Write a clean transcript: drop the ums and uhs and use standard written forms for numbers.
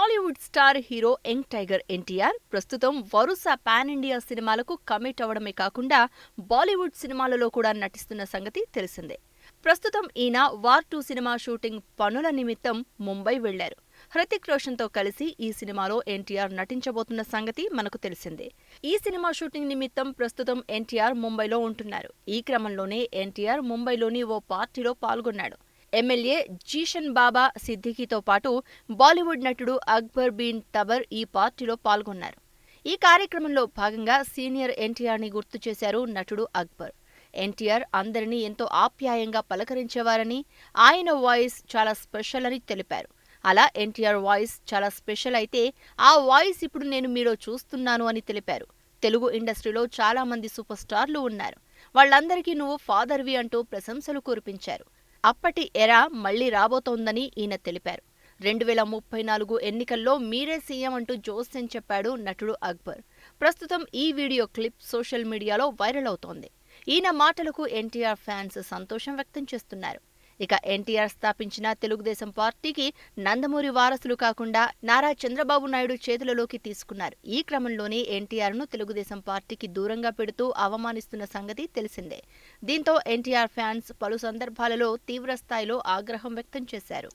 Tollywood star hero young tiger NTR ప్రస్తుతం వరుస pan India సినిమాలకు కమిట్ అవడమే కాకుండా బాలీవుడ్ సినిమాలలో కూడా నటిస్తున్న సంగతి తెలిసిందే. ప్రస్తుతం ఈయన వార్ 2 సినిమా షూటింగ్ పనుల నిమిత్తం ముంబై వెళ్లారు. హృతిక్ రోషన్ తో కలిసి ఈ సినిమాలో ఎన్టీఆర్ నటించబోతున్న సంగతి మనకు తెలిసిందే. ఈ సినిమా షూటింగ్ నిమిత్తం ప్రస్తుతం ఎన్టీఆర్ ముంబైలో ఉంటున్నారు. ఈ క్రమంలోనే ఎన్టీఆర్ ముంబైలోని ఓ పార్టీలో పాల్గొన్నాడు. ఎమ్మెల్యే జీషన్ బాబా సిద్దికీతో పాటు బాలీవుడ్ నటుడు అక్బర్ బిన్ తబర్ ఈ పార్టీలో పాల్గొన్నారు. ఈ కార్యక్రమంలో భాగంగా సీనియర్ ఎన్టీఆర్ని గుర్తు చేశారు నటుడు అక్బర్. ఎన్టీఆర్ అందరినీ ఎంతో ఆప్యాయంగా పలకరించేవారని, ఆయన వాయిస్ చాలా స్పెషల్ అని తెలిపారు. అలా ఎన్టీఆర్ వాయిస్ చాలా స్పెషల్ అయితే ఆ వాయిస్ ఇప్పుడు నేను మీలో చూస్తున్నాను అని తెలిపారు. తెలుగు ఇండస్ట్రీలో చాలా మంది సూపర్ స్టార్లు ఉన్నారు. వాళ్లందరికీ నువ్వు ఫాదర్వి అంటూ ప్రశంసలు కురిపించారు. అప్పటి ఎరా మళ్లీ రాబోతోందని ఈయన తెలిపారు. 2034 ఎన్నికల్లో మీరే సీఎం అంటూ జోస్యం చెప్పాడు నటుడు అక్బర్. ప్రస్తుతం ఈ వీడియో క్లిప్ సోషల్ మీడియాలో వైరల్ అవుతోంది. ఈయన మాటలకు ఎన్టీఆర్ ఫ్యాన్స్ సంతోషం వ్యక్తం చేస్తున్నారు. ఇక ఎన్టీఆర్ స్థాపించిన తెలుగుదేశం పార్టీకి నందమూరి వారసులు కాకుండా నారా చంద్రబాబు నాయుడు చేతులలోకి తీసుకున్నారు. ఈ క్రమంలోనే ఎన్టీఆర్ను తెలుగుదేశం పార్టీకి దూరంగా పెడుతూ అవమానిస్తున్న సంగతి తెలిసిందే. దీంతో ఎన్టీఆర్ ఫ్యాన్స్ పలు సందర్భాలలో తీవ్రస్థాయిలో ఆగ్రహం వ్యక్తం చేశారు.